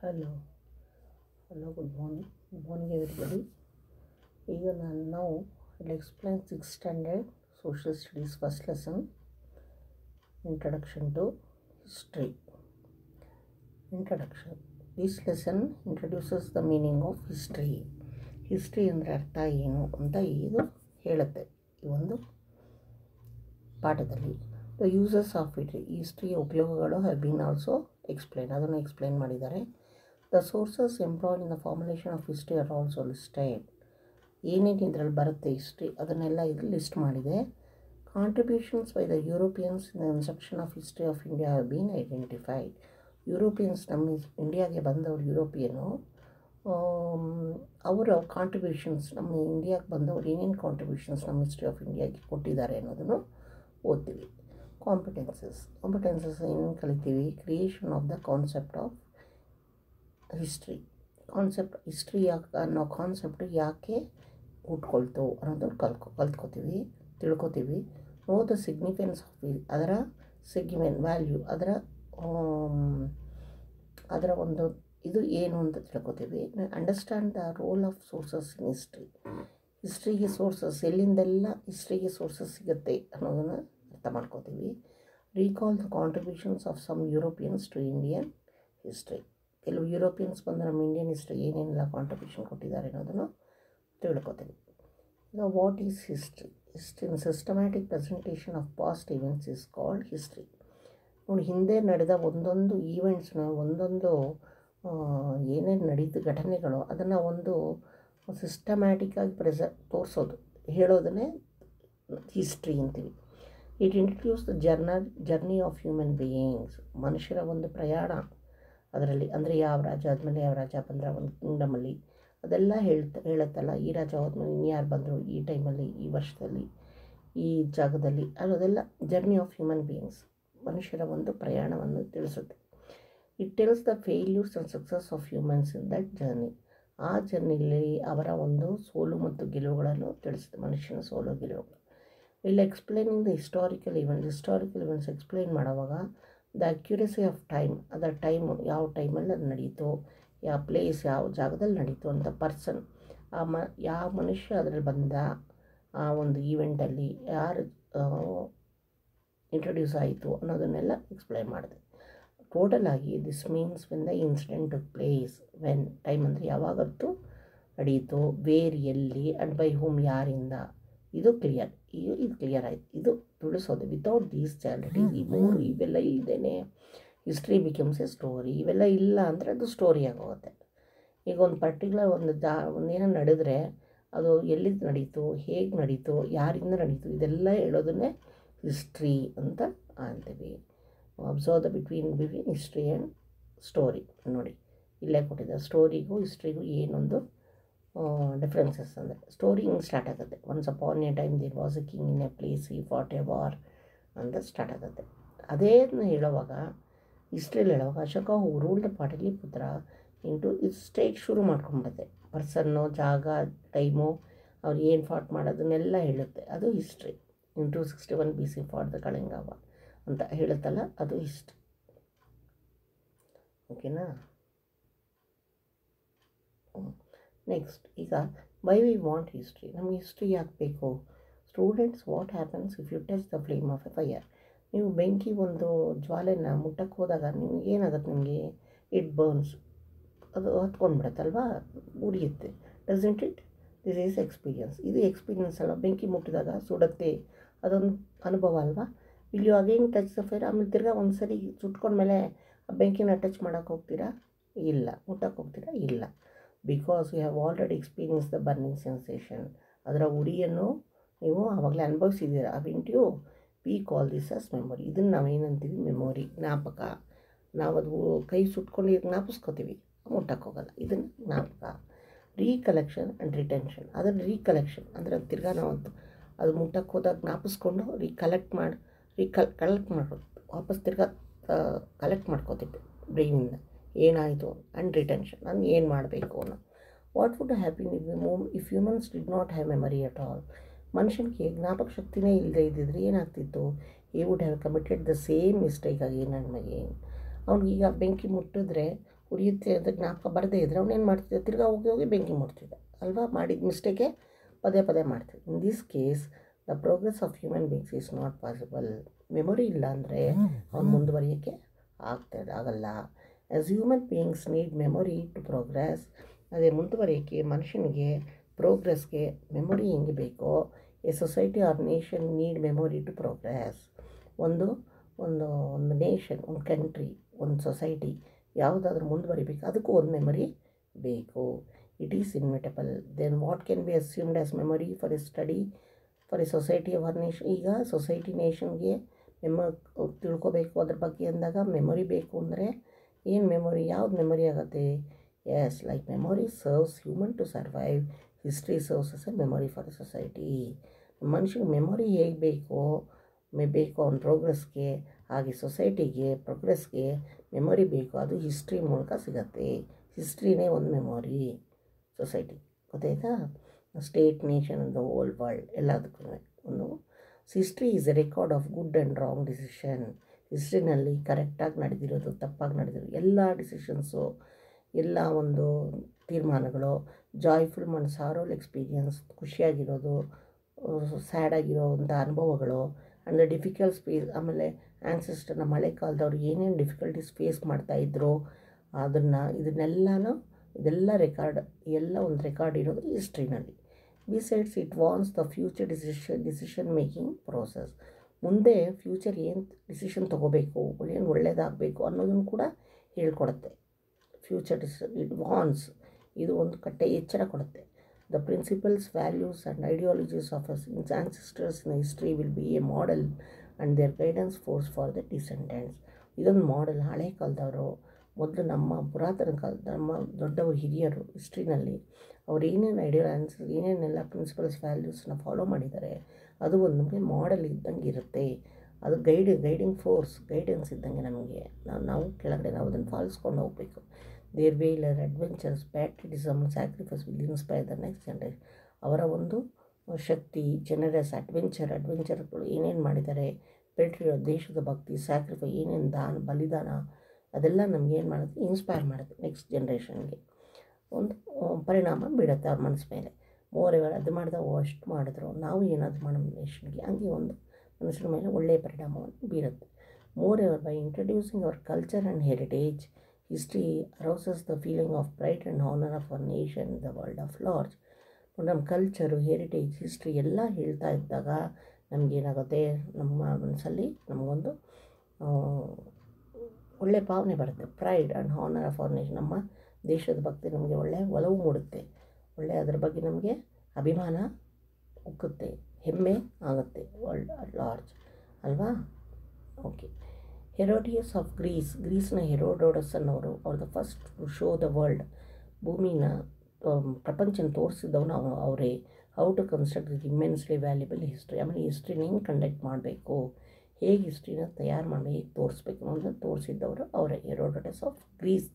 Hello, good morning. Good morning, everybody. Now I'll explain 6th standard social studies first lesson, introduction to history. Introduction. This lesson introduces the meaning of history. History ಅಂದರೆ ಅರ್ಥ ಏನು ಅಂತ ಇದು ಹೇಳುತ್ತೆ ಈ ಒಂದು ಪಾಠದಲ್ಲಿ. ದ ಯೂಸಸ್ ಆಫ್ ಹಿಸ್ಟ್ರಿಯ ಉಪಯೋಗಗಳು ಹ್ಯಾವ್ ಬೀನ್ ಆಲ್ಸೋ ಎಕ್ಸ್ಪ್ಲೈನ್, ಅದನ್ನು ಎಕ್ಸ್ಪ್ಲೈನ್ ಮಾಡಿದ್ದಾರೆ. The sources employed in the formulation of history are also listed. ಏನೇನು ಇದರಲ್ಲಿ ಬರುತ್ತೆ ಹಿಸ್ಟ್ರಿ ಅದನ್ನೆಲ್ಲ ಇದು ಲಿಸ್ಟ್ ಮಾಡಿದೆ. Contributions by the Europeans in the instruction of history of India have been identified. Europeans ನಮ್ಮ ಇಂಡಿಯಾಗೆ ಬಂದವರು ಯುರೋಪಿಯನು, ಅವರ ಕಾಂಟ್ರಿಬ್ಯೂಷನ್ಸ್ ನಮ್ಮ ಇಂಡಿಯಾಗೆ ಬಂದವರು ಏನೇನು ಕಾಂಟ್ರಿಬ್ಯೂಷನ್ಸ್ ನಮ್ಮ ಹಿಸ್ಟ್ರಿ ಆಫ್ ಇಂಡಿಯಾಗೆ ಕೊಟ್ಟಿದ್ದಾರೆ ಅನ್ನೋದನ್ನು ಓದ್ತೀವಿ. ಕಾಂಪಿಟೆನ್ಸಸ್ ಏನೇನು ಕಲಿತೀವಿ? Creation of the concept of history. History ಅನ್ನೋ ಕಾನ್ಸೆಪ್ಟ್ ಯಾಕೆ ಹುಟ್ಕೊಳ್ತು ಅನ್ನೋದನ್ನು ಕಲ್ತ್ಕೋತೀವಿ, ತಿಳ್ಕೊತೀವಿ. ನೋ ದ ಸಿಗ್ನಿಫಿಕೆನ್ಸ್ ಆಫ್ ಅದರ ವ್ಯಾಲ್ಯೂ, ಅದರ ಒಂದು ಇದು ಏನು ಅಂತ ತಿಳ್ಕೊತೀವಿ. Understand the role of sources in ಹಿಸ್ಟ್ರಿಗೆ ಸೋರ್ಸಸ್ ಎಲ್ಲಿಂದೆಲ್ಲ ಹಿಸ್ಟ್ರಿಗೆ ಸೋರ್ಸಸ್ ಸಿಗುತ್ತೆ ಅನ್ನೋದನ್ನು ಅರ್ಥ ಮಾಡ್ಕೋತೀವಿ. Recall the contributions of some Europeans to Indian history. ಕೆಲವು ಯುರೋಪಿಯನ್ಸ್ ಬಂದು ನಮ್ಮ ಇಂಡಿಯನ್ ಹಿಸ್ಟ್ರಿ ಏನೇನೆಲ್ಲ ಕಾಂಟ್ರಿಬ್ಯೂಷನ್ ಕೊಟ್ಟಿದ್ದಾರೆ ಅನ್ನೋದನ್ನು ತಿಳ್ಕೊತೀವಿ. ಈಗ what is history? History systematic presentation of past events is called history. ನೋಡಿ, ಹಿಂದೆ ನಡೆದ ಒಂದೊಂದು ಈವೆಂಟ್ಸ್ನ, ಒಂದೊಂದು ಏನೇನು ನಡೀತು ಘಟನೆಗಳು, ಅದನ್ನು ಒಂದು ಸಿಸ್ಟಮ್ಯಾಟಿಕ್ಕಾಗಿ ತೋರಿಸೋದು, ಹೇಳೋದನ್ನೇ ಹಿಸ್ಟ್ರಿ ಅಂತೀವಿ. It introduce the journey of human beings. ಮನುಷ್ಯರ ಒಂದು ಪ್ರಯಾಣ ಅದರಲ್ಲಿ, ಅಂದರೆ ಯಾವ ರಾಜ ಆದಮೇಲೆ ಯಾವ ರಾಜ ಬಂದರೆ ಒಂದು ಕಿಂಗ್ಡಮಲ್ಲಿ ಅದೆಲ್ಲ ಹೇಳುತ್ತಲ್ಲ. ಈ ರಾಜ ಹೋದ್ಮೇಲೆ ಇನ್ಯಾರು ಬಂದರು, ಈ ಟೈಮಲ್ಲಿ, ಈ ವರ್ಷದಲ್ಲಿ, ಈ ಜಾಗದಲ್ಲಿ, ಅದೆಲ್ಲ ಜರ್ನಿ ಆಫ್ ಹ್ಯೂಮನ್ ಬೀಯಿಂಗ್ಸ್, ಮನುಷ್ಯರ ಒಂದು ಪ್ರಯಾಣವನ್ನು ತಿಳಿಸುತ್ತೆ. It tells the failures and success of humans in that journey. ಆ ಜರ್ನಿಯಲ್ಲಿ ಅವರ ಒಂದು ಸೋಲು ಮತ್ತು ಗೆಲುವುಗಳನ್ನು ತಿಳಿಸುತ್ತೆ, ಮನುಷ್ಯನ ಸೋಲು ಗೆಲುವುಗಳು. ಇಲ್ಲಿ explaining the historical events explain ಮಾಡುವಾಗ ದ ಅಕ್ಯುರಸಿ ಆಫ್ ಟೈಮ್, ಅದರ ಟೈಮು ಯಾವ ಟೈಮಲ್ಲಿ ಅದು ನಡೀತು, ಯಾವ ಪ್ಲೇಸ್ ಯಾವ ಜಾಗದಲ್ಲಿ ನಡೀತು ಅಂತ, ಪರ್ಸನ್ ಯಾವ ಮನುಷ್ಯ ಅದರಲ್ಲಿ ಬಂದ, ಆ ಒಂದು ಈವೆಂಟಲ್ಲಿ ಯಾರು ಇಂಟ್ರೊಡ್ಯೂಸ್ ಆಯಿತು ಅನ್ನೋದನ್ನೆಲ್ಲ ಎಕ್ಸ್ಪ್ಲೈನ್ ಮಾಡಿದೆ. ಟೋಟಲ್ ಆಗಿ this means when the incident took place, when time ಅಂದರೆ ಯಾವಾಗತ್ತು ನಡೀತು, ವೇರ್ ಎಲ್ಲಿ, ಆ್ಯಂಡ್ ಬೈ ಹೋಮ್ ಯಾರಿಂದ, ಇದು ಕ್ಲಿಯರ್ ಆಯಿತು. ಇದು ತಿಳಿಸೋದು. ವಿತೌಟ್ ದೀಸ್ ಚಾರಿಟೀಸ್, ಈ ಮೂರು ಇವೆಲ್ಲ ಇಲ್ಲದೇ ಹಿಸ್ಟ್ರಿ ಬಿಕಮ್ಸ್ ಎ ಸ್ಟೋರಿ. ಇವೆಲ್ಲ ಇಲ್ಲ ಅಂದರೆ ಅದು ಸ್ಟೋರಿ ಆಗೋಗುತ್ತೆ. ಈಗ ಒಂದು ಪರ್ಟಿಕ್ಯುಲರ್ ಒಂದೇನೋ ನಡೆದರೆ ಅದು ಎಲ್ಲಿದ್ದು ನಡೀತು, ಹೇಗೆ ನಡೀತು, ಯಾರಿಂದ ನಡೀತು, ಇದೆಲ್ಲ ಹೇಳೋದನ್ನೇ ಹಿಸ್ಟ್ರಿ ಅಂತ ಅಂತೀವಿ. Observe the between history and story. ನೋಡಿ, ಇಲ್ಲೇ ಕೊಟ್ಟಿದ್ದಾರೆ ಸ್ಟೋರಿಗೂ ಹಿಸ್ಟ್ರಿಗೂ ಏನೊಂದು ಡಿಫ್ರೆನ್ಸಸ್ ಅಂದರೆ. ಸ್ಟೋರಿ ಹಿಂಗೆ ಸ್ಟಾರ್ಟ್ ಆಗುತ್ತೆ. Once upon a time there was a king in a place, he fought a war ಅಂತ ಸ್ಟಾರ್ಟ್ ಆಗುತ್ತೆ. ಅದೇನು ಹೇಳುವಾಗ, ಹಿಸ್ಟ್ರಿಯಲ್ಲಿ ಹೇಳುವಾಗ Ashoka who ruled Pataliputra into ಇದು ಸ್ಟೇಟ್ ಶುರು ಮಾಡ್ಕೊಂಬಿಡುತ್ತೆ. ಪರ್ಸನ್ನು, ಜಾಗ, ಟೈಮು, ಅವ್ರು ಏನು ಫಾಟ್ ಮಾಡೋದನ್ನೆಲ್ಲ ಹೇಳುತ್ತೆ. ಅದು history. In 261 BC fought the Kalinga war ಅಂತ ಹೇಳುತ್ತಲ್ಲ, ಅದು ಹಿಸ್ಟ್ರಿ. ಓಕೆನಾ? ನೆಕ್ಸ್ಟ್, ಈಗ ವೈ ವಿ ವಾಂಟ್ ಹಿಸ್ಟ್ರಿ. ನಮಗೆ ಹಿಸ್ಟ್ರಿ ಯಾಕೆ ಬೇಕು? Students, what happens if you touch the flame of a fire. ನೀವು ಬೆಂಕಿ ಒಂದು ಜ್ವಾಲೆನ ಮುಟ್ಟಕ್ಕೆ ಹೋದಾಗ ನಿಮ್ಗೆ ಏನಾಗುತ್ತೆ? ನಿಮಗೆ ಇಟ್ ಬರ್ನ್ಸ್, ಅದು ಹತ್ಕೊಂಡ್ಬಿಡುತ್ತಲ್ವಾ, ಉರಿಯುತ್ತೆ. Doesn't it? This is experience. ಇದು ಎಕ್ಸ್ಪೀರಿಯನ್ಸ್ ಅಲ್ಲ. ಬೆಂಕಿ ಮುಟ್ಟಿದಾಗ ಸುಡುತ್ತೆ, ಅದೊಂದು ಅನುಭವ ಅಲ್ವಾ? ಇಲ್ಲಿ ಅಗೇನ್ ಟಚ್ ದ ಫೈರ್. ಆಮೇಲೆ ತಿರ್ಗಾ ಒಂದು ಸರಿ ಸುಟ್ಕೊಂಡ್ಮೇಲೆ ಆ ಬೆಂಕಿನ ಟಚ್ ಮಾಡೋಕ್ಕೆ ಹೋಗ್ತೀರಾ? ಇಲ್ಲ. ಮುಟ್ಟಕ್ಕೆ ಹೋಗ್ತೀರಾ? ಇಲ್ಲ. Because you have already experience the burning sensation. ಅದರ ಉರಿಯನ್ನು ನೀವು ಆವಾಗಲೇ ಅನುಭವಿಸಿದ್ದೀರಾ. Haven't you we call this as memory. ಇದನ್ನು ನಾವೇನಂತೀವಿ? ಮೆಮೊರಿ, ಜ್ಞಾಪಕ. ನಾವು ಅದು ಕೈ ಸುಟ್ಕೊಂಡು ಜ್ಞಾಪಿಸ್ಕೋತೀವಿ, ಮುಟ್ಟಕ್ಕೆ ಹೋಗಲ್ಲ. ಇದನ್ನು ಜ್ಞಾಪಕ. Recollection and retention. ಅದರ ರೀಕಲೆಕ್ಷನ್ ಅಂದರೆ ತಿರ್ಗಾ ನಾವು ಅದು ಮುಟ್ಟಕ್ಕೆ ಹೋದಾಗ ಜ್ಞಾಪಿಸ್ಕೊಂಡು ಕಲೆಕ್ಟ್ ಮಾಡೋದು, ವಾಪಸ್ ತಿರ್ಗಾ ಕಲೆಕ್ಟ್ ಮಾಡ್ಕೋತೀವಿ ಬ್ರೈನಿಂದ ಏನಾಯಿತು. ಆ್ಯಂಡ್ ರಿಟೆನ್ಷನ್, ನಾನು ಏನು ಮಾಡಬೇಕು ಅನ್ನೋ. What would happen if humans did not have memory at all. ಮನುಷ್ಯನಿಗೆ ಜ್ಞಾಪಕ ಶಕ್ತಿನೇ ಇಲ್ಲದೆ ಇದ್ದಿದ್ರೆ ಏನಾಗ್ತಿತ್ತು? He would have committed the same mistake again and again. ಅವ್ನಿಗೀಗ ಬೆಂಕಿ ಮುಟ್ಟಿದ್ರೆ ಉರಿಯುತ್ತೆ ಅಂತ ಜ್ಞಾಪಕ ಬರದೇ ಇದ್ದರೆ ಅವನೇನು ಮಾಡ್ತಿದ್ದೆ, ತಿರ್ಗಾ ಹೋಗಿ ಹೋಗಿ ಬೆಂಕಿ ಮುಟ್ತಿದ್ದ ಅಲ್ವಾ. ಮಾಡಿದ ಮಿಸ್ಟೇಕೆ ಪದೇ ಪದೇ ಮಾಡ್ತಿದ್ದೆ. In this case the progress of human beings is not possible. Memory ಇಲ್ಲ ಅಂದರೆ ಅವ್ನು ಮುಂದುವರಿಯೋಕ್ಕೆ ಆಗಲ್ಲ. As human beings need memory to progress, ಅದೇ ಮುಂದುವರಿಯೋಕ್ಕೆ ಮನುಷ್ಯನಿಗೆ ಪ್ರೋಗ್ರೆಸ್ಗೆ ಮೆಮೊರಿ ಹೆಂಗೆ ಬೇಕೋ, a society or nation need memory to progress. ಒಂದು ಒಂದು ಒಂದು ನೇಷನ್, ಒಂದು ಕಂಟ್ರಿ, ಒಂದು ಸೊಸೈಟಿ ಯಾವುದಾದ್ರೂ ಮುಂದುವರಿಬೇಕು, ಅದಕ್ಕೂ ಒಂದು ಮೆಮೊರಿ ಬೇಕು. It is inevitable. Then what can be assumed as memory for a study for a society or nation. ಈಗ ಸೊಸೈಟಿ ನೇಷನ್ಗೆ ತಿಳ್ಕೊಬೇಕು ಅದ್ರ ಬಗ್ಗೆ ಅಂದಾಗ ಮೆಮೊರಿ ಬೇಕು ಅಂದರೆ ಏನು ಮೆಮೊರಿ, ಯಾವ್ದು ಮೆಮೊರಿ ಆಗುತ್ತೆ? As, like memory serves human to survive, history serves as a memory for a society. ಮನುಷ್ಯನಿಗೆ ಮೆಮೊರಿ ಹೇಗೆ ಬೇಕೋ ಅವನ ಪ್ರೋಗ್ರೆಸ್ಗೆ, ಹಾಗೆ ಸೊಸೈಟಿಗೆ ಪ್ರೋಗ್ರೆಸ್ಗೆ ಮೆಮೊರಿ ಬೇಕು. ಅದು ಹಿಸ್ಟ್ರಿ ಮೂಲಕ ಸಿಗತ್ತೆ. ಹಿಸ್ಟ್ರಿನೇ ಒಂದು ಮೆಮೊರಿ ಸೊಸೈಟಿ, ಗೊತ್ತಾಯ್ತಾ? State, nation, the whole world ಎಲ್ಲದಕ್ಕೂ ಒಂದು history is a record of good and wrong decision. ಹಿಸ್ಟ್ರಿನಲ್ಲಿ ಕರೆಕ್ಟಾಗಿ ನಡೆದಿರೋದು, ತಪ್ಪಾಗಿ ನಡೆದಿರೋದು ಎಲ್ಲ ಡಿಸಿಷನ್ಸು, ಎಲ್ಲ ಒಂದು ತೀರ್ಮಾನಗಳು, ಜಾಯ್ಫುಲ್ ಆ್ಯಂಡ್ ಸಾರೋಲ್ ಎಕ್ಸ್ಪೀರಿಯನ್ಸ್, ಖುಷಿಯಾಗಿರೋದು, ಸ್ಯಾಡಾಗಿರೋವಂಥ ಅನುಭವಗಳು, ಆ್ಯಂಡ್ ದ ಡಿಫಿಕಲ್ಟ್ ಫೇಸ್. ಆಮೇಲೆ ಆ್ಯನ್ಸೆಸ್ಟರ್ನ ಮಳೆ ಕಾಲದವ್ರು ಏನೇನು ಡಿಫಿಕಲ್ಟೀಸ್ ಫೇಸ್ ಮಾಡ್ತಾಯಿದ್ರು ಇದೆಲ್ಲ ರೆಕಾರ್ಡ್, ಎಲ್ಲ ಒಂದು ರೆಕಾರ್ಡ್ ಇರೋದು ಹಿಸ್ಟ್ರಿನಲ್ಲಿ. Besides it warns the future decision making process. ಮುಂದೆ ಫ್ಯೂಚರ್ ಏನು ಡಿಸಿಷನ್ ತೊಗೋಬೇಕು, ಏನು ಒಳ್ಳೆಯದಾಗಬೇಕು ಅನ್ನೋದನ್ನು ಕೂಡ ಹೇಳ್ಕೊಡುತ್ತೆ. ಫ್ಯೂಚರ್ ಇಟ್ ವಾನ್ಸ್, ಇದು ಒಂದು ಎಚ್ಚರ ಕೊಡುತ್ತೆ. The principles, values and ideologies of our ancestors in history will be a model and their guidance force for the descendants. ಇದೊಂದು ಮಾಡೆಲ್. ಹಳೆ ಕಾಲದವರು ಮೊದಲು ನಮ್ಮ ಪುರಾತನ ಕಾಲದ ನಮ್ಮ ದೊಡ್ಡವರು ಹಿರಿಯರು ಹಿಸ್ಟ್ರಿನಲ್ಲಿ ಅವ್ರು ಏನೇನು ಏನೇನೆಲ್ಲ ಪ್ರಿನ್ಸಿಪಲ್ಸ್ ವ್ಯಾಲ್ಯೂಸ್ನ ಫಾಲೋ ಮಾಡಿದ್ದಾರೆ, ಅದು ಒಂದು ನಮಗೆ ಮಾಡೆಲ್ ಇದ್ದಂಗೆ ಇರುತ್ತೆ. ಅದು ಗೈಡಿಂಗ್ ಫೋರ್ಸ್, ಗೈಡೆನ್ಸ್ ಇದ್ದಂಗೆ ನಮಗೆ. ನಾವು ಕೆಳಗಡೆ ನಾವು ಅದನ್ನು ಪಾಲಿಸ್ಕೊಂಡು ಹೋಗಬೇಕು. Their valour adventures, patriotism, sacrifice will inspire the next generation. ಅವರ ಒಂದು ಶಕ್ತಿ, ಜನರಸ್ ಅಡ್ವೆಂಚರ್ಗಳು ಏನೇನು ಮಾಡಿದ್ದಾರೆ, ದೇಶದ ಭಕ್ತಿ, ಸ್ಯಾಕ್ರಿಫೈ, ಏನೇನು ಬಲಿದಾನ, ಅದೆಲ್ಲ ನಮಗೇನು ಮಾಡುತ್ತೆ, ಇನ್ಸ್ಪೈರ್ ಮಾಡುತ್ತೆ. ನೆಕ್ಸ್ಟ್ ಜನ್ರೇಷನ್ಗೆ ಒಂದು ಪರಿಣಾಮ ಬೀಳುತ್ತೆ ಅವ್ರ ಮನಸ್ಸು ಮೇಲೆ. ಮೋರೆವರ್ ಅದು ಮಾಡಿದಾಗ ಅಷ್ಟು ಮಾಡಿದ್ರು, ನಾವು ಏನಾದರೂ ಮಾಡೋ ನೇಷನ್ಗೆ, ಹಂಗೆ ಒಂದು ಮನುಷ್ಯರ ಮೇಲೆ ಒಳ್ಳೆಯ ಪರಿಣಾಮವನ್ನು ಬೀರುತ್ತೆ. Moreover by introducing our culture and heritage, history arouses the feeling of pride and honour of our nation the world of large. ನಮ್ಮ ಕಲ್ಚರು, ಹೆರಿಟೇಜ್, ಹಿಸ್ಟ್ರಿ ಎಲ್ಲ ಹೇಳ್ತಾ ಇದ್ದಾಗ ನಮಗೇನಾಗುತ್ತೆ, ನಮ್ಮ ಮನಸ್ಸಲ್ಲಿ ನಮಗೊಂದು ಒಳ್ಳೆಯ ಭಾವನೆ ಬರುತ್ತೆ. Pride and honour of our nation, ನಮ್ಮ ದೇಶದ ಬಗ್ಗೆ ನಮಗೆ ಒಳ್ಳೆಯ ಒಲವು ಮೂಡುತ್ತೆ. ಅದ್ರ ಬಗ್ಗೆ ನಮಗೆ ಅಭಿಮಾನ ಉಕ್ಕುತ್ತೆ, ಹೆಮ್ಮೆ ಆಗುತ್ತೆ ವರ್ಲ್ಡ್ ಅಟ್ ಲಾರ್ಜ್ ಅಲ್ವಾ. ಓಕೆ. ಹೆರೋಡಿಯಸ್ ಆಫ್ ಗ್ರೀಸ್ನ ಹೆರೋಡೋಟಸ್ ಅನ್ನೋರು ಅವ್ರ the first to show the world, ಭೂಮಿನ ಪ್ರಪಂಚನ ತೋರಿಸಿದವನು ಅವರೇ. How to construct this immensely valuable history. ಆಮೇಲೆ ಹಿಸ್ಟ್ರಿನ ಹೆಂಗೆ ಕಂಡಕ್ಟ್ ಮಾಡಬೇಕು, ಹೇಗೆ ಹಿಸ್ಟ್ರಿನ ತಯಾರು ಮಾಡಿ ಹೇಗೆ ತೋರಿಸ್ಬೇಕು ಅನ್ನೋದನ್ನು ತೋರಿಸಿದ್ದವರು ಅವರೇ, ಹೆರೋಡೋಟಸ್ ಆಫ್ ಗ್ರೀಸ್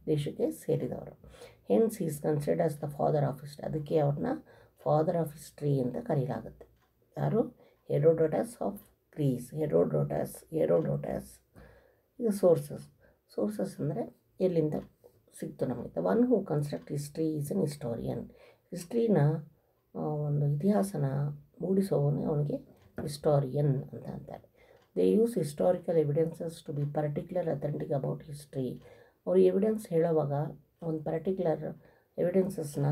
ದೇಶಕ್ಕೆ ಸೇರಿದವರು. Hence is considered as the father of history. ಅದಕ್ಕೆ ಅವ್ರನ್ನ ಫಾದರ್ ಆಫ್ ಹಿಸ್ಟ್ರಿ ಅಂತ ಕರೆಯಲಾಗುತ್ತೆ. ಯಾರು? Herodotus of Greece. ಹೆರೋಡೋಟಸ್. ಇದು ಸೋರ್ಸಸ್ ಅಂದರೆ ಎಲ್ಲಿಂದ ಸಿಕ್ತು ನಮಗೆ. The one who construct history is an historian. ಹಿಸ್ಟ್ರಿನ ಒಂದು ಇತಿಹಾಸನ ಮೂಡಿಸೋವನೇ ಅವನಿಗೆ ಹಿಸ್ಟೋರಿಯನ್ ಅಂತ ಅಂತಾರೆ. They use historical evidences to be particular authentic about history. ಅವರು ಎವಿಡೆನ್ಸ್ ಹೇಳೋವಾಗ ಒಂದು ಪರ್ಟಿಕ್ಯುಲರ್ ಎವಿಡೆನ್ಸಸ್ನ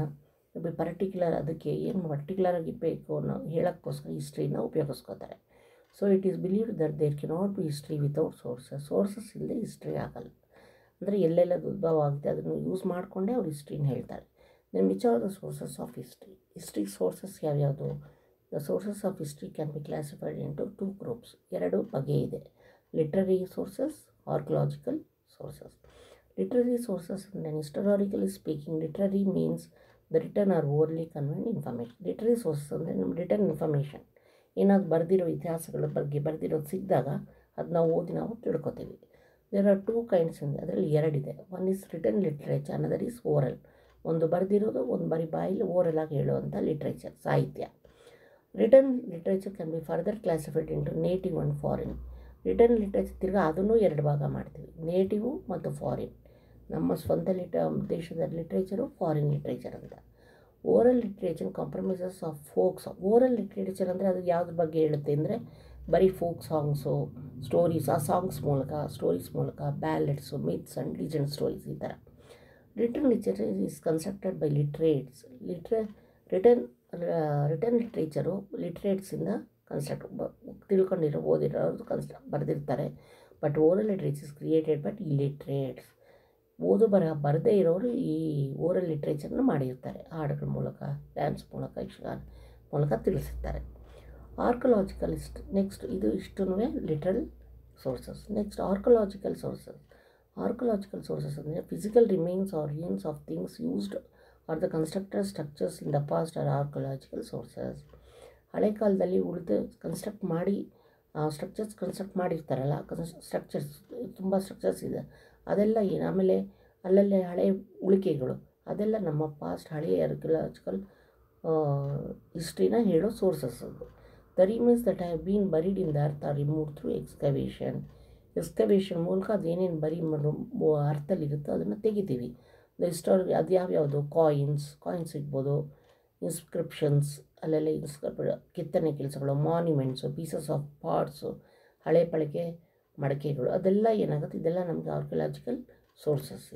ಅದಕ್ಕೆ ಏನು ಪರ್ಟಿಕ್ಯುಲರಾಗಿ ಬೇಕು ಅನ್ನೋ ಹೇಳೋಕ್ಕೋಸ್ಕರ ಹಿಸ್ಟ್ರಿನ ಉಪಯೋಗಿಸ್ಕೋತಾರೆ. So it is believed that there cannot be history without sources ಇಲ್ಲದೆ ಹಿಸ್ಟ್ರಿ ಆಗಲ್ಲ. ಅಂದರೆ ಎಲ್ಲೆಲ್ಲ ಉದ್ಭವ ಆಗುತ್ತೆ ಅದನ್ನು ಯೂಸ್ ಮಾಡಿಕೊಂಡೇ ಅವ್ರು ಹಿಸ್ಟ್ರಿನ ಹೇಳ್ತಾರೆ. Then which are the sources of history sources ಯಾವ್ಯಾವುದು? The sources of history can be classified into 2 groups. 2 ಬಗೆ ಇದೆ. Literary sources, archaeological sources. Literary sources ಅಂದರೆ historically speaking, literary means the written or orally conveyed information. Literary sources ಅಂದರೆ ನಮ್ಮ return information, ಏನಾದ್ರು ಬರೆದಿರೋ ಇತಿಹಾಸಗಳ ಬಗ್ಗೆ ಬರೆದಿರೋದು ಸಿಕ್ಕಿದಾಗ ಅದನ್ನ ಓದಿ ನಾವು ತಿಳ್ಕೊತೀವಿ. ದೇರ್ ಆರ್ 2 kinds ಇದೆ, ಅದರಲ್ಲಿ 2 ಇದೆ. One is written literature, another is oral. ಒಂದು ಬರೆದಿರೋದು, ಒಂದು ಬರೀ ಬಾಯಲ್ಲಿ ಓರಲ್ ಆಗಿ ಹೇಳುವಂಥ ಲಿಟ್ರೇಚರ್, ಸಾಹಿತ್ಯ. Written literature can be further classified into native and foreign. Written literature ತಿರ್ಗಿ ಅದನ್ನು 2 ಭಾಗ ಮಾಡ್ತೀವಿ, ನೇಟಿವು ಮತ್ತು ಫಾರಿನ್. ನಮ್ಮ ಸ್ವಂತ ದೇಶದ ಲಿಟ್ರೇಚರು, ಫಾರಿನ್ ಲಿಟ್ರೇಚರ್ ಅಂತ. Oral literature compromises of folks. Oral literature ಅಂದರೆ ಅದು ಯಾವುದ್ರ ಬಗ್ಗೆ ಹೇಳುತ್ತೆ ಅಂದರೆ ಬರೀ ಫೋಕ್ ಸಾಂಗ್ಸು, ಸ್ಟೋರೀಸ್, ಆ ಸಾಂಗ್ಸ್ ಮೂಲಕ, ಸ್ಟೋರೀಸ್ ಮೂಲಕ, ballads, myths and legend stories ಈ ಥರ. Written literature is constructed by literates. Written literature ಲಿಟ್ರೇಟ್ಸಿಂದ ತಿಳ್ಕೊಂಡಿರೋ ಓದಿರೋರು ಬರೆದಿರ್ತಾರೆ. But oral literature is created but illiterates. ಬರದೇ ಇರೋರು ಈ ಓರಲ್ ಲಿಟ್ರೇಚರ್ನ ಮಾಡಿರ್ತಾರೆ, ಹಾಡುಗಳ ಮೂಲಕ, ಡ್ಯಾನ್ಸ್ ಮೂಲಕ, ಯಕ್ಷಗಾನ ಮೂಲಕ ತಿಳಿಸಿರ್ತಾರೆ. ಆರ್ಕಲಾಜಿಕಲ್ ನೆಕ್ಸ್ಟ್ ಇದು ಇಷ್ಟೂ literal sources. Next archaeological sources. Archaeological sources ಅಂದರೆ physical remains or ruins of things used or the constructed structures in the past or archaeological sources. ಹಳೆ ಕಾಲದಲ್ಲಿ ಉಳಿದು ಕನ್ಸ್ಟ್ರಕ್ಟ್ ಮಾಡಿ ಸ್ಟ್ರಕ್ಚರ್ಸ್ ಕನ್ಸ್ಟ್ರಕ್ಟ್ ಮಾಡಿರ್ತಾರಲ್ಲ, ಸ್ಟ್ರಕ್ಚರ್ಸ್ ತುಂಬ ಸ್ಟ್ರಕ್ಚರ್ಸ್ ಇದೆ, ಅದೆಲ್ಲ ಏನು, ಆಮೇಲೆ ಅಲ್ಲಲ್ಲೇ ಹಳೆ ಉಳಿಕೆಗಳು, ಅದೆಲ್ಲ ನಮ್ಮ ಪಾಸ್ಟ್ ಹಳೆಯ ಆರ್ಕಿಯಾಲಜಿಕಲ್ ಹಿಸ್ಟ್ರಿನ ಹೇಳೋ ಸೋರ್ಸಸ್ ಅದು. The remains that have been buried in the earth or remove through excavation. Excavation ಮೂಲಕ ಅದೇನೇನು ಅರ್ಥದಲ್ಲಿರುತ್ತೋ ಅದನ್ನು ತೆಗಿತೀವಿ. ಅದು ಯಾವ್ಯಾವುದು ಕಾಯಿನ್ಸ್ ಸಿಗ್ಬೋದು, ಇನ್ಸ್ಕ್ರಿಪ್ಷನ್ಸ್, ಅಲ್ಲೆಲ್ಲ ಕೆತ್ತನೆ ಕೆಲಸಗಳು, ಮಾನ್ಯುಮೆಂಟ್ಸು, ಪೀಸಸ್ ಆಫ್ ಪಾರ್ಟ್ಸು, ಹಳೆ ಬಳಕೆ ಮಡಕೆಗಳು, ಅದೆಲ್ಲ ಏನಾಗುತ್ತೆ, ಇದೆಲ್ಲ ನಮಗೆ ಆರ್ಕಿಯಾಲಜಿಕಲ್ ಸೋರ್ಸಸ್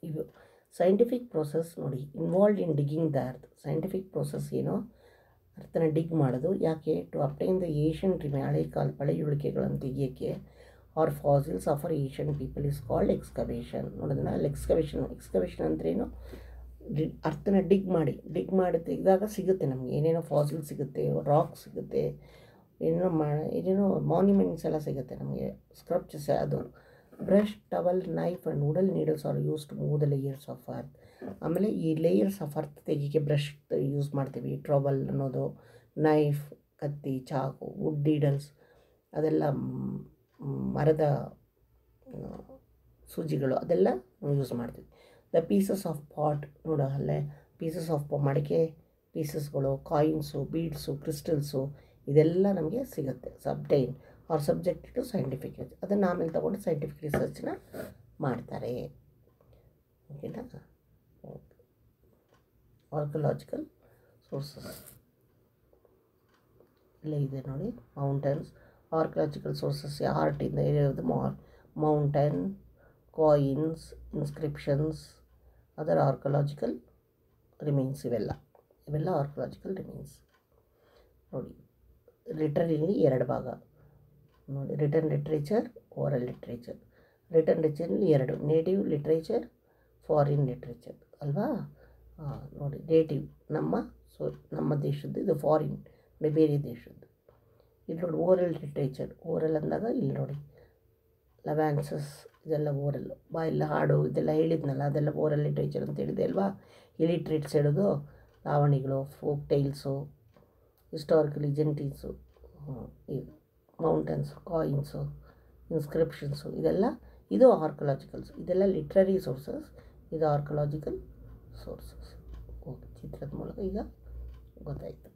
ಇವು. ಸೈಂಟಿಫಿಕ್ ಪ್ರೋಸೆಸ್ ನೋಡಿ, involved in digging the earth. Scientific process ಏನೋ ಅರ್ಥನ ಡಿಗ್ ಮಾಡೋದು, ಯಾಕೆ? ಟು ಅಪ್ಟೈನ್ ದ ಏಷ್ಯನ್ ಹಳೆ ಪಳೆಯುಳಿಕೆಗಳನ್ನು ತೆಗಿಯೋಕ್ಕೆ, or fossils of our ancient people is called excavation. ನೋಡೋದನ್ನ ಅಲ್ಲಿ ಎಕ್ಸ್ಕವೇಷನ್ ಅಂದ್ರೇನು? ಅರ್ಥನ ಡಿಗ್ ಮಾಡಿ ತೆಗೆದಾಗ ಸಿಗುತ್ತೆ ನಮಗೆ ಏನೇನೋ ಫಾಸಿಲ್ ಸಿಗುತ್ತೆ, ರಾಕ್ ಸಿಗುತ್ತೆ, ಏನೇನೋ ಮಾನ್ಯುಮೆಂಟ್ಸ್ ಎಲ್ಲ ಸಿಗುತ್ತೆ ನಮಗೆ, ಸ್ಕ್ರಪ್ಚರ್ಸ್. ಅದು brush, towel, knife and wooden needles are use to move the layers of earth. ಆಮೇಲೆ ಈ ಲೇಯರ್ಸ್ ಆಫ್ ಅರ್ತ್ ತೆಗಿಗೆ ಬ್ರಷ್ ಯೂಸ್ ಮಾಡ್ತೀವಿ, ಟ್ರಬಲ್ ಅನ್ನೋದು, ನೈಫ್, ಕತ್ತಿ, ಚಾಕು, ವುಡ್ ನೀಡಲ್ಸ್, ಅದೆಲ್ಲ ಮರದ ಸೂಜಿಗಳು, ಅದೆಲ್ಲ ಯೂಸ್ ಮಾಡ್ತೀವಿ. ದ ಪೀಸಸ್ ಆಫ್ ಪಾಟ್, ನೋಡೋ ಅಲ್ಲೇ ಪೀಸಸ್ ಆಫ್ ಮಡಿಕೆ ಪೀಸಸ್ಗಳು, ಕಾಯಿನ್ಸು, ಬೀಡ್ಸು, ಕ್ರಿಸ್ಟಲ್ಸು, ಇದೆಲ್ಲ ನಮಗೆ ಸಿಗುತ್ತೆ. Obtain are subject to scientific research. ಅದನ್ನು ಆಮೇಲೆ ತೊಗೊಂಡು ಸೈಂಟಿಫಿಕ್ ರಿಸರ್ಚ್ನ ಮಾಡ್ತಾರೆ. ಓಕೆನಾ? ಆರ್ಕಿಯಾಲಜಿಕಲ್ ಸೋರ್ಸಸ್ ಇಲ್ಲೇ ಇದೆ ನೋಡಿ. Mountains, archaeological sources art in the area of the mountain, coins, inscriptions, other archaeological remains. ಇವೆಲ್ಲ ಆರ್ಕಿಯಾಲಜಿಕಲ್ ರಿಮೈನ್ಸ್ ನೋಡಿ. ಲಿಟ್ರರಿಲಿ 2 ಭಾಗ ನೋಡಿ, written literature, oral literature. Written ಲಿಟ್ರೇಚರ್ಲಿ 2, ನೇಟಿವ್ ಲಿಟ್ರೇಚರ್, ಫಾರಿನ್ ಲಿಟ್ರೇಚರ್ ಅಲ್ವಾ? ನೋಡಿ, ನೇಟಿವ್ ನಮ್ಮ ದೇಶದ್ದು, ಇದು ಫಾರಿನ್ ಬೇರೆ ದೇಶದ್ದು. ಇಲ್ಲಿ ನೋಡಿ ಓರಲ್ ಲಿಟ್ರೇಚರ್. ಓರಲ್ ಅಂದಾಗ ಇಲ್ಲಿ ನೋಡಿ ಲವ್ಯಾನ್ಸಸ್, ಇದೆಲ್ಲ ಓರಲ್, ಬಾಯೆಲ್ಲ ಹಾಡು, ಇದೆಲ್ಲ ಹೇಳಿದ್ನಲ್ಲ, ಅದೆಲ್ಲ ಓರಲ್ ಲಿಟ್ರೇಚರ್ ಅಂತ ಹೇಳಿದೆ ಅಲ್ವಾ? ಇಲಿಟ್ರೇಟ್ಸ್ ಹೇಳೋದು ಲಾವಣಿಗಳು, folk tales, historical legends, mountains, coins, inscriptions, ಇದು ಆರ್ಕಿಯಾಲಜಿಕಲ್ಸ್. ಇದೆಲ್ಲ ಲಿಟ್ರರಿ ಸೋರ್ಸಸ್, ಇದು ಆರ್ಕಿಯಾಲಜಿಕಲ್ ಸೋರ್ಸಸ್. ಓಕೆ, ಚಿತ್ರದ ಮೂಲಕ ಈಗ ಗೊತ್ತಾಯಿತು.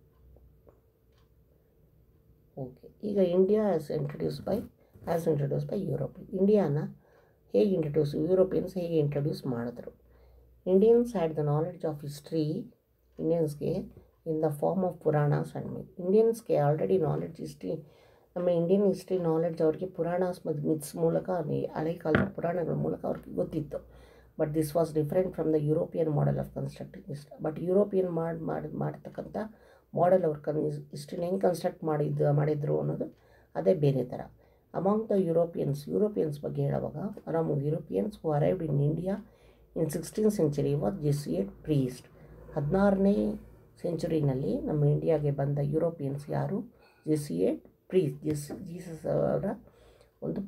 ಓಕೆ, ಈಗ ಇಂಡಿಯಾ ಇಂಟ್ರೊಡ್ಯೂಸ್ ಬೈ ಯುರೋಪ್. ಇಂಡಿಯಾನ ಹೇಗೆ ಯುರೋಪಿಯನ್ಸ್ ಹೇಗೆ ಇಂಟ್ರೊಡ್ಯೂಸ್ ಮಾಡಿದ್ರು? Indians had the knowledge of history, ಇಂಡಿಯನ್ಸ್ಗೆ in the form of Puranas and myth. ಇಂಡಿಯನ್ಸ್ಗೆ ಆಲ್ರೆಡಿ ನಾಲೆಡ್ಜ್ ಹಿಸ್ಟ್ರಿ, ನಮ್ಮ ಇಂಡಿಯನ್ ಹಿಸ್ಟ್ರಿ ನಾಲೆಡ್ಜ್ ಅವ್ರಿಗೆ ಪುರಾಣಾಸ್ ಮತ್ತು ಮಿತ್ಸ್ ಮೂಲಕ, ಹಳೆ ಕಾಲದ ಪುರಾಣಗಳ ಮೂಲಕ ಅವ್ರಿಗೆ ಗೊತ್ತಿತ್ತು. But this was different from the European model of constructing history. But European ಮಾಡ್ತಕ್ಕಂಥ ಮಾಡೆಲ್ ಅವ್ರು ಹಿಸ್ಟ್ರಿನ ಹೆಂಗೆ ಕನ್ಸ್ಟ್ರಕ್ಟ್ ಮಾಡಿದ್ರು ಅನ್ನೋದು ಅದೇ ಬೇರೆ ಥರ. ಅಮಾಂಗ್ ದ ಯುರೋಪಿಯನ್ಸ್ ಬಗ್ಗೆ ಹೇಳುವಾಗ, ಅರಾಮ್ Europeans who arrived in India in 16th century was Jesuit priest. 16ನೇ ಸೆಂಚುರಿನಲ್ಲಿ ನಮ್ಮ ಇಂಡಿಯಾಗೆ ಬಂದ ಯುರೋಪಿಯನ್ಸ್ ಯಾರು? ಜೆಸ್ಯೂಯೆಟ್ ಪ್ರೀಸ್ಟ್, ಜೀಸಸ್ ಅವರ ಒಂದು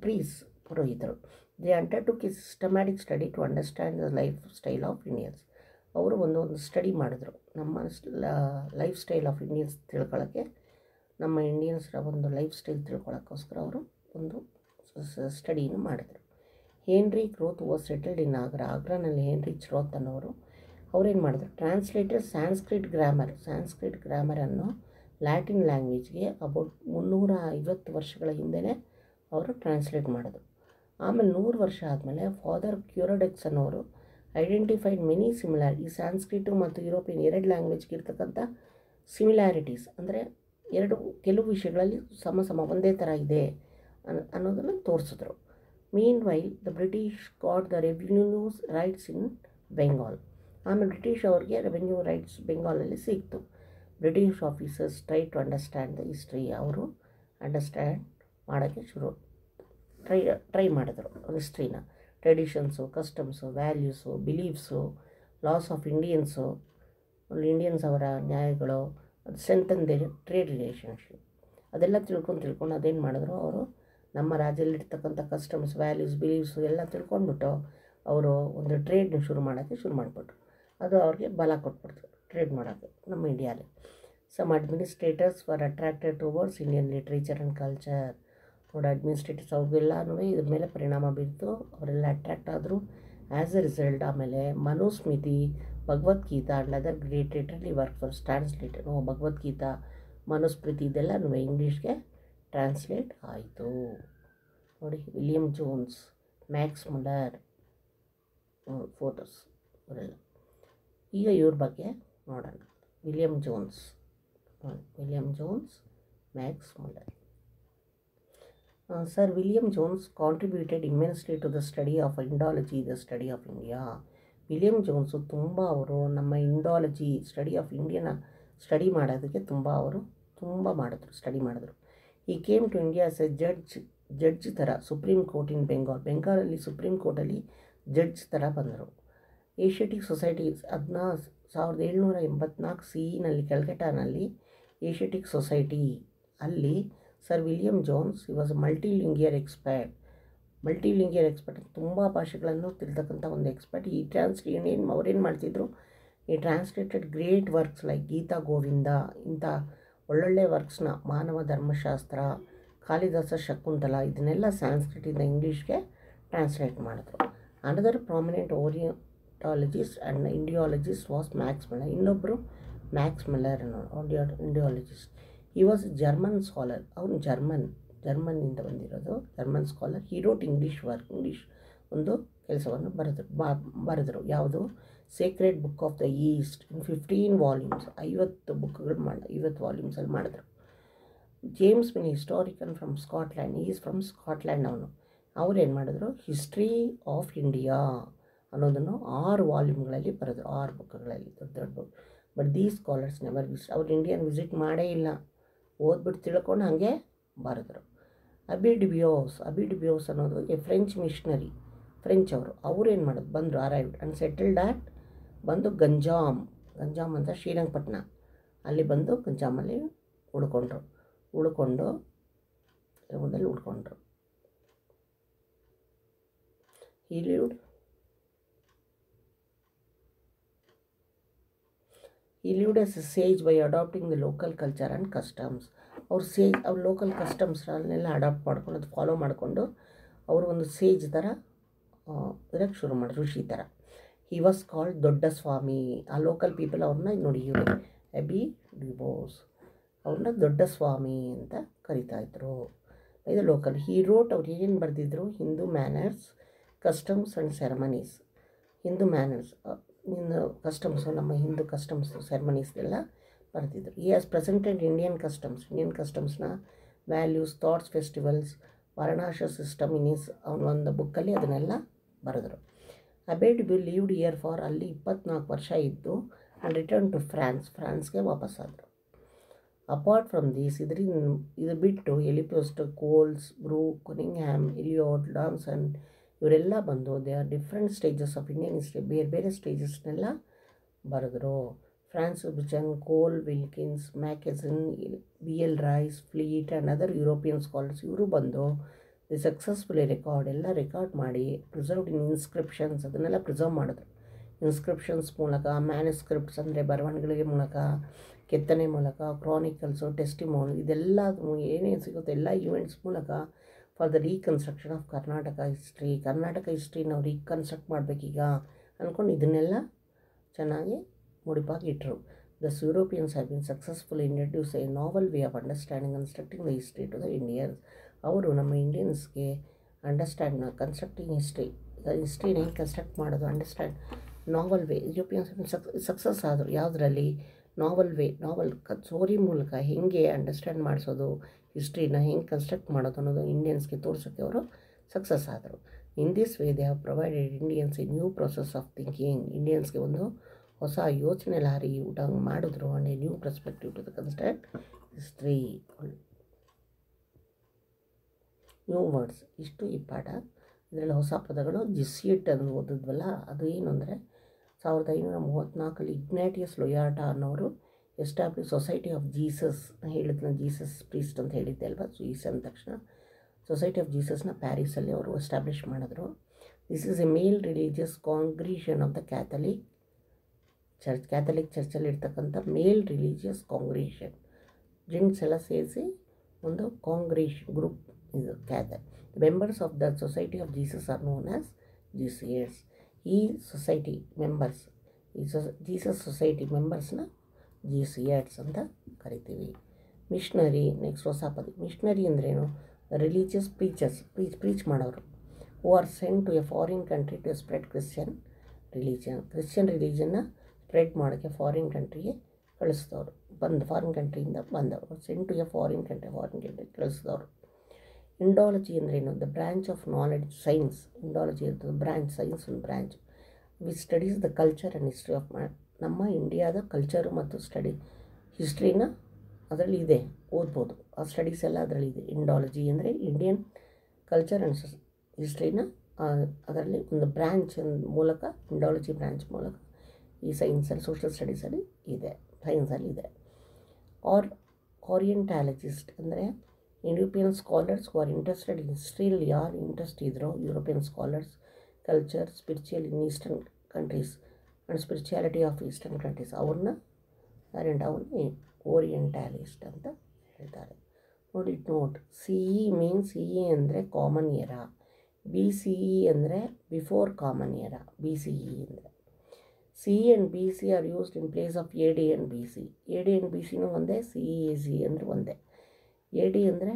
ಪುರೋಹಿತರು. They undertook a systematic study to understand the life style of Indians. ಅವರು ಒಂದು ಸ್ಟಡಿ ಮಾಡಿದ್ರು, ನಮ್ಮ ಲೈಫ್ ಸ್ಟೈಲ್ ಆಫ್ ಇಂಡಿಯನ್ಸ್ ತಿಳ್ಕೊಳ್ಳೋಕ್ಕೆ, ನಮ್ಮ ಇಂಡಿಯನ್ಸ್ರ ಒಂದು ಲೈಫ್ ಸ್ಟೈಲ್ ತಿಳ್ಕೊಳ್ಳೋಕ್ಕೋಸ್ಕರ ಅವರು ಒಂದು ಸ್ಟಡಿನ ಮಾಡಿದರು. Henry Croth was settled in ಆಗ್ರಾನಲ್ಲಿ ಹೆನ್ರಿ ಕ್ರೋತ್ ಅನ್ನೋರು ಅವರೇನು ಮಾಡಿದ್ರು? ಟ್ರಾನ್ಸ್ಲೇಟೆಡ್ ಸ್ಯಾನ್ಸ್ಕ್ರಿಟ್ ಗ್ರಾಮರನ್ನು ಲ್ಯಾಟಿನ್ ಲ್ಯಾಂಗ್ವೇಜ್ಗೆ ಅಬೌಟ್ 350 ವರ್ಷಗಳ ಹಿಂದೆಯೇ ಅವರು ಟ್ರಾನ್ಸ್ಲೇಟ್ ಮಾಡಿದ್ರು. ಆಮೇಲೆ 100 ವರ್ಷ ಆದಮೇಲೆ ಫಾದರ್ ಕ್ಯೂರಡೆಕ್ಸ್ ಅನ್ನೋರು ಐಡೆಂಟಿಫೈಡ್ ಮೆನಿ ಈ ಸಾಂಸ್ಕ್ರಿಟು ಮತ್ತು ಯುರೋಪಿಯನ್ ಎರಡು ಲ್ಯಾಂಗ್ವೇಜ್ಗೆ ಇರ್ತಕ್ಕಂಥ ಸಿಮಿಲ್ಯಾರಿಟೀಸ್, ಅಂದರೆ ಕೆಲವು ವಿಷಯಗಳಲ್ಲಿ ಸಮ ಒಂದೇ ಥರ ಇದೆ ಅನ್ನೋದನ್ನು ತೋರಿಸಿದ್ರು. Meanwhile the British got the revenues rights in Bengal. ಆಮೇಲೆ ಬ್ರಿಟಿಷ್ ಅವ್ರಿಗೆ ರೆವೆನ್ಯೂ ರೈಟ್ಸ್ ಬೆಂಗಾಲಲ್ಲಿ ಸಿಕ್ತು. British officers to understand the history. ಅವರು ಅಂಡರ್ಸ್ಟ್ಯಾಂಡ್ ಮಾಡೋಕ್ಕೆ ಟ್ರೈ ಮಾಡಿದ್ರು ಹಿಸ್ಟ್ರಿನ, traditions, customs, values, beliefs, laws of Indians ಅವರ ನ್ಯಾಯಗಳು, ಅದು ಸ್ಟ್ರೆಂಥನ್ ದೇರ್ ಟ್ರೇಡ್ ರಿಲೇಷನ್ಶಿಪ್ ಅದೆಲ್ಲ ತಿಳ್ಕೊಂಡು ಅದೇನು ಮಾಡಿದ್ರು, ಅವರು ನಮ್ಮ ರಾಜ್ಯದಲ್ಲಿರ್ತಕ್ಕಂಥ ಕಸ್ಟಮ್ಸ್, ವ್ಯಾಲ್ಯೂಸ್, ಬಿಲೀಫ್ಸು ಎಲ್ಲ ತಿಳ್ಕೊಂಡ್ಬಿಟ್ಟು ಅವರು ಒಂದು ಟ್ರೇಡ್ನ ಶುರು ಮಾಡಿಬಿಟ್ರು. ಅದು ಅವ್ರಿಗೆ ಬಲ ಕೊಟ್ಬಿಡ್ತು ಟ್ರೇಡ್ ಮಾಡೋಕ್ಕೆ ನಮ್ಮ ಇಂಡಿಯಾಲಿ. Some administrators were attracted towards Indian literature and culture. ನೋಡಿ, ಅಡ್ಮಿನಿಸ್ಟ್ರೇಟರ್ಸ್ ಅವ್ರಿಗೆಲ್ಲನೂ ಇದ್ರ ಮೇಲೆ ಪರಿಣಾಮ ಬೀರ್ತು, ಅವರೆಲ್ಲ ಅಟ್ರಾಕ್ಟ್ ಆದರು. ಆ್ಯಸ್ ಎ ರಿಸಲ್ಟ್ ಆಮೇಲೆ Manusmriti, Bhagavad Gita and other great literary work for translated. Bhagavad Gita, Manusmriti ಇದೆಲ್ಲನೂ ಇಂಗ್ಲೀಷ್ಗೆ ಟ್ರಾನ್ಸ್ಲೇಟ್ ಆಯಿತು. ನೋಡಿ, William Jones, Max Muller photos ಅವರೆಲ್ಲ. ಈಗ ಇವ್ರ ಬಗ್ಗೆ ನೋಡೋಣ. William Jones, Max Muller. Sir William Jones contributed immensely to the study of Indology, the study of India. William Jones ತುಂಬ ಅವರು ನಮ್ಮ ಇಂಡಾಲಜಿ, ಸ್ಟಡಿ ಆಫ್ ಇಂಡಿಯಾನ ಸ್ಟಡಿ ಮಾಡೋದಕ್ಕೆ ಸ್ಟಡಿ ಮಾಡಿದ್ರು. ಈ came to India as a judge ಥರ supreme court in ಬೆಂಗಾಲಲ್ಲಿ supreme ಕೋರ್ಟಲ್ಲಿ ಜಡ್ಜ್ ಥರ ಬಂದರು. ಏಷ್ಯಾಟಿಕ್ ಸೊಸೈಟಿ 1784 CE ಕಲ್ಕಟ್ಟಾನಲ್ಲಿ ಏಷ್ಯಾಟಿಕ್ ಸೊಸೈಟಿ ಅಲ್ಲಿ sir William Jones was multilingual expert. ತುಂಬ ಭಾಷೆಗಳನ್ನು ತಿಳಿತಕ್ಕಂಥ ಒಂದು ಎಕ್ಸ್ಪರ್ಟ್. ಅವ್ರೇನು ಮಾಡ್ತಿದ್ರು, ಈ translated great works like Gita Govinda, ಇಂಥ ಒಳ್ಳೊಳ್ಳೆ ವರ್ಕ್ಸ್ನ, ಮಾನವ ಧರ್ಮಶಾಸ್ತ್ರ, ಕಾಳಿದಾಸ ಶಕುಂತಲ, ಇದನ್ನೆಲ್ಲ ಸಂಸ್ಕೃತಿಯಿಂದ ಇಂಗ್ಲೀಷ್ಗೆ ಟ್ರಾನ್ಸ್ಲೇಟ್ ಮಾಡಿದ್ರು. Another prominent orientalist and Indologist was Max Muller. ಇನ್ನೊಬ್ಬರು ಮ್ಯಾಕ್ಸ್ ಮುಲ್ಲರ್ ಇಂಡಿಯಾಲಜಿಸ್ಟ್. ಈ ವಾಸ್ ಜರ್ಮನ್ ಸ್ಕಾಲರ್. ಅವನು ಜರ್ಮನ್ನಿಂದ ಬಂದಿರೋದು, German scholar. He wrote English ಒಂದು ಕೆಲಸವನ್ನು ಬರೆದರು. ಯಾವುದು? Sacred book of the east in 15 volumes. 50 ವಾಲ್ಯೂಮ್ಸಲ್ಲಿ ಮಾಡಿದ್ರು. James Mill, historian from Scotland. Is from Scotland. ಅವ್ರೇನು ಮಾಡಿದ್ರು, ಹಿಸ್ಟ್ರಿ ಆಫ್ ಇಂಡಿಯಾ ಅನ್ನೋದನ್ನು 6 ವಾಲ್ಯೂಮ್ಗಳಲ್ಲಿ ಬರೆದ್ರು, 6 ಬುಕ್ಗಳಲ್ಲಿ, ದೊಡ್ಡ book. But these scholars never ಅವ್ರು ಇಂಡಿಯನ್ ವಿಸಿಟ್ ಮಾಡೇ ಇಲ್ಲ, ಓದ್ಬಿಟ್ಟು ತಿಳ್ಕೊಂಡು ಹಾಗೆ ಬರೆದ್ರು. ಅಬಿ ಡಿಬಿಯೋಸ್ ಅನ್ನೋದು ಎ ಫ್ರೆಂಚ್ ಮಿಷನರಿ, ಫ್ರೆಂಚ್ ಅವ್ರೇನು ಮಾಡೋದು, ಬಂದರು, ಅರೈವ್ಡ್ ಆ್ಯಂಡ್ ಸೆಟಲ್ಡ್ ಆಟ್, ಬಂದು ಗಂಜಾಮ್ ಅಂತ ಶ್ರೀರಂಗಪಟ್ಟಣ, ಅಲ್ಲಿ ಬಂದು ಗಂಜಾಮಲ್ಲಿ ಉಳ್ಕೊಂಡ್ರು. He lived as a sage by adopting the local culture and customs. ಅವ್ರು ಲೋಕಲ್ ಕಸ್ಟಮ್ಸ್ನೆಲ್ಲ ಅಡಾಪ್ಟ್ ಮಾಡ್ಕೊಂಡು, ಅದು ಫಾಲೋ ಮಾಡಿಕೊಂಡು ಅವರು ಒಂದು ಸೇಜ್ ಥರ ಇರೋಕ್ಕೆ ಶುರು ಮಾಡಿದ್ರು, ಋಷಿ ಥರ. ಹಿ ವಾಸ್ ಕಾಲ್ಡ್ ದೊಡ್ಡ ಸ್ವಾಮಿ. ಆ ಲೋಕಲ್ ಪೀಪಲ್ ಅವ್ರನ್ನ ನೋಡಿ, ಇವರು ಅಬಿ ಡಿಬೋಸ್, ಅವ್ರನ್ನ ದೊಡ್ಡ ಸ್ವಾಮಿ ಅಂತ ಕರಿತಾಯಿದ್ರು. ಇದು ಲೋಕಲ್. ಹಿ ರೋಟ್, ಅವ್ರು ಏನೇನು ಬರೆದಿದ್ರು, Hindu manners, customs and ceremonies. Hindu manners, customs, ನಮ್ಮ ಹಿಂದೂ ಕಸ್ಟಮ್ಸು, ಸೆರೆಮನೀಸ್ನೆಲ್ಲ ಬರೆದಿದ್ರು. ಈ ಹ್ಯಾಸ್ ಪ್ರೆಸೆಂಟೆಡ್ ಇಂಡಿಯನ್ ಕಸ್ಟಮ್ಸ್ನ ವ್ಯಾಲ್ಯೂಸ್, ಥಾಟ್ಸ್, ಫೆಸ್ಟಿವಲ್ಸ್, ವರ್ಣಾಶ ಸಿಸ್ಟಮ್ ಅವನ ಒಂದು ಬುಕ್ಕಲ್ಲಿ ಅದನ್ನೆಲ್ಲ ಬರೆದರು. Abbe Dubois lived here for, ಅಲ್ಲಿ 24 ವರ್ಷ ಇದ್ದು, ಆ್ಯಂಡ್ ರಿಟರ್ನ್ ಟು ಫ್ರಾನ್ಸ್ಗೆ ವಾಪಸ್ಸಾದರು. ಅಪಾರ್ಟ್ ಫ್ರಮ್ ದೀಸ್, ಇದು ಬಿಟ್ಟು ಎಲಿಪೋಸ್ಟ್, ಕೋಲ್ಸ್, ಬ್ರೂಕ್, ಕುನಿಂಗ್ಹ್ಯಾಮ್, ಇಲಿಯೋಟ್, ಡಾನ್ಸನ್ ಇವರೆಲ್ಲ ಬಂದು they are different stages of Indian history, ಬೇರೆ ಸ್ಟೇಜಸ್ನೆಲ್ಲ ಬರೆದರು. Francis Buchanan, Cole, Wilkins, Mackenzie, BL Rice, Fleet and other European scholars ಇವರು ಬಂದು ದಿ ಸಕ್ಸಸ್ಫುಲಿ ರೆಕಾರ್ಡ್ ಮಾಡಿ ಪ್ರಿಸರ್ವ್ಡ್ ಇನ್ ಇನ್ಸ್ಕ್ರಿಪ್ಷನ್ಸ್, ಅದನ್ನೆಲ್ಲ ಪ್ರಿಸರ್ವ್ ಮಾಡಿದ್ರು. ಇನ್ಸ್ಕ್ರಿಪ್ಷನ್ಸ್ ಮೂಲಕ, ಮ್ಯಾನುಸ್ಕ್ರಿಪ್ಟ್ಸ್ ಅಂದರೆ ಬರವಣಿಗೆ ಮೂಲಕ, ಕೆತ್ತನೆ ಮೂಲಕ, ಕ್ರಾನಿಕಲ್ಸು, ಟೆಸ್ಟಿಮೋನಿ, ಇದೆಲ್ಲ ಏನೇನು ಸಿಗುತ್ತೆ ಎಲ್ಲ ಈವೆಂಟ್ಸ್ ಮೂಲಕ for the reconstruction of Karnataka ಹಿಸ್ಟ್ರಿನ ನಾವು ರೀಕನ್ಸ್ಟ್ರಕ್ಟ್ ಮಾಡಬೇಕೀಗ ಅಂದ್ಕೊಂಡು ಇದನ್ನೆಲ್ಲ ಚೆನ್ನಾಗಿ ಮುಡಿಪಾಗಿ ಇಟ್ಟರು. Thus Europeans have been successful introduce a novel way of understanding constructing the history to the Indians. ಅವರು ನಮ್ಮ ಇಂಡಿಯನ್ಸ್ಗೆ ಅಂಡರ್ಸ್ಟ್ಯಾಂಡ್ ಕನ್ಸ್ಟ್ರಕ್ಟಿಂಗ್ ಹಿಸ್ಟ್ರಿ, ಹಿಸ್ಟ್ರಿನ ಹೆಂಗೆ ಕನ್ಸ್ಟ್ರಕ್ಟ್ ಮಾಡೋದು, understand novel way. Europeans success ಆದರು ಯಾವುದರಲ್ಲಿ, ನಾವಲ್ ವೇ, ನಾವಲ್ ಸ್ಟೋರಿ ಮೂಲಕ ಹೆಂಗೆ ಅಂಡರ್ಸ್ಟ್ಯಾಂಡ್ ಮಾಡಿಸೋದು, ಹಿಸ್ಟ್ರಿನ ಹೆಂಗೆ ಕನ್ಸ್ಟ್ರಕ್ಟ್ ಮಾಡೋದು ಅನ್ನೋದು ಇಂಡಿಯನ್ಸ್ಗೆ ತೋರಿಸೋಕ್ಕೆ ಅವರು ಸಕ್ಸಸ್ ಆದರು. In this way they have provided Indians a new process of thinking. ಇಂಡಿಯನ್ಸ್ಗೆ ಒಂದು ಹೊಸ ಯೋಚನೆ ಲಾರಿ ಊಟ ಮಾಡಿದ್ರು, and a new perspective to the construct history. New words, ಇಷ್ಟು ಈ ಪಾಠ. ಇದರಲ್ಲಿ ಹೊಸ ಪದಗಳು. ಜಿಸ್ಯಿಟ್ ಅಂತ ಓದಿದ್ವಲ್ಲ, ಅದು ಏನು ಅಂದರೆ 1534 ಇಗ್ನಾಟಿಯಸ್ ಲೊಯಾಟಾ ಅನ್ನೋರು ಎಸ್ಟಾಬ್ಲಿಷ್ ಸೊಸೈಟಿ ಆಫ್ ಜೀಸಸ್ ಹೇಳಿದ್ನ, ಜೀಸಸ್ ಪ್ರೀಸ್ಟ್ ಅಂತ ಹೇಳಿದ್ದೆ ಅಲ್ವಾ, ಜೀಸ್ ಅಂದ ತಕ್ಷಣ ಸೊಸೈಟಿ ಆಫ್ ಜೀಸಸ್ನ ಪ್ಯಾರಿಸಲ್ಲಿ ಅವರು ಎಸ್ಟಾಬ್ಲಿಷ್ ಮಾಡಿದ್ರು. This is a male religious congregation of the catholic ಚರ್ಚಲ್ಲಿ ಇರ್ತಕ್ಕಂಥ ಮೇಲ್ ರಿಲಿಜಿಯಸ್ ಕಾಂಗ್ರಿಗೇಷನ್. ಜೆಂಟ್ಸ್ ಎಲ್ಲ ಸೇರಿಸಿ ಒಂದು ಕಾಂಗ್ರಿಗೇಷನ್ ಗ್ರೂಪ್ ಇದು members of the society of Jesus are known as Jesuits. ಈ ಸೊಸೈಟಿ ಮೆಂಬರ್ಸ್, ಈ ಜೀಸಸ್ ಸೊಸೈಟಿ ಮೆಂಬರ್ಸ್ನ ಜೀಸಿಯರ್ಸ್ ಅಂತ ಕರಿತೀವಿ. ಮಿಷನರಿ, ನೆಕ್ಸ್ಟ್ ಹೊಸ ಪದ. ಮಿಷನರಿ ಅಂದ್ರೇನು? ರಿಲಿಜಿಯಸ್ ಪ್ರೀಚರ್ಸ್, ಪ್ರೀಚ್ ಮಾಡೋರು. Who are sent to a foreign country to spread Christian ರಿಲಿಜನ್ನ ಸ್ಪ್ರೆಡ್ ಮಾಡೋಕ್ಕೆ ಫಾರಿನ್ ಕಂಟ್ರಿಗೆ ಕಳಿಸಿದವರು, ಫಾರಿನ್ ಕಂಟ್ರಿಯಿಂದ ಬಂದವರು. ಸೆಂಟ್ ಟು ಎ ಫಾರಿನ್ ಕಂಟ್ರಿಗೆ ಕಳಿಸಿದವರು. ಇಂಡಾಲಜಿ ಅಂದ್ರೇನು? The branch of knowledge science. Indology ಇರ್ತದೆ ಬ್ರ್ಯಾಂಚ್, ಸೈನ್ಸ್ ಒಂದು branch which studies the culture and history of ನಮ್ಮ ಇಂಡಿಯಾದ ಕಲ್ಚರು ಮತ್ತು ಹಿಸ್ಟ್ರಿನ ಅದರಲ್ಲಿ ಇದೆ, ಓದ್ಬೋದು. ಆ ಸ್ಟಡೀಸ್ ಎಲ್ಲ ಅದರಲ್ಲಿ ಇದೆ. ಇಂಡಾಲಜಿ ಅಂದರೆ ಇಂಡಿಯನ್ ಕಲ್ಚರ್ ಆ್ಯಂಡ್ ಹಿಸ್ಟ್ರಿನ ಅದರಲ್ಲಿ ಒಂದು ಬ್ರ್ಯಾಂಚ್ ಮೂಲಕ, ಇಂಡಾಲಜಿ ಬ್ರ್ಯಾಂಚ್ ಮೂಲಕ ಈ ಸೈನ್ಸಲ್ಲಿ, ಸೋಷಿಯಲ್ ಸ್ಟಡೀಸಲ್ಲಿ ಇದೆ, ಸೈನ್ಸಲ್ಲಿ ಇದೆ. ಓರಿಯೆಂಟಾಲಜಿಸ್ಟ್ ಅಂದರೆ European scholars who are interested in ಹಿಸ್ಟ್ರಿಯಲ್ಲಿ ಯಾರು ಇಂಟ್ರೆಸ್ಟ್ ಇದ್ರೋ, European scholars, culture, spiritual in eastern countries and spirituality of eastern countries, ಅವ್ರನ್ನ ಓರಿಯೆಂಟಾಲಿಸ್ಟ್ ಅಂತ ಹೇಳ್ತಾರೆ. ನೋಡಿ note, C E means, C E ಅಂದರೆ common era, B C E ಅಂದರೆ before common era, B C E ಅಂದರೆ. C and B C are used in place of A D and B C. A D and B ಸಿನೂ ಒಂದೇ, C E A C ಅಂದರೆ ಒಂದೇ. A D ಅಂದರೆ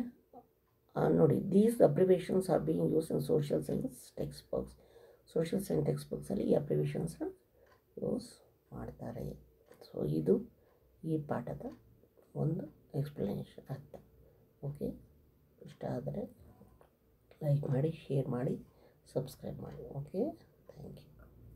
ನೋಡಿ, these abbreviations are being use in social science text books. Social science text ಬುಕ್ಸಲ್ಲಿ ಈ ಅಬ್ರಿವೇಷನ್ಸ್ನ use ಮಾಡ್ತಾರೆ. So ಇದು ಈ ಪಾಠದ ಒಂದು ಎಕ್ಸ್ಪ್ಲನೇಷನ್, ಅರ್ಥ. ಓಕೆ, ಇಷ್ಟ ಆದರೆ ಲೈಕ್ ಮಾಡಿ, ಶೇರ್ ಮಾಡಿ, ಸಬ್ಸ್ಕ್ರೈಬ್ ಮಾಡಿ. Okay, thank you.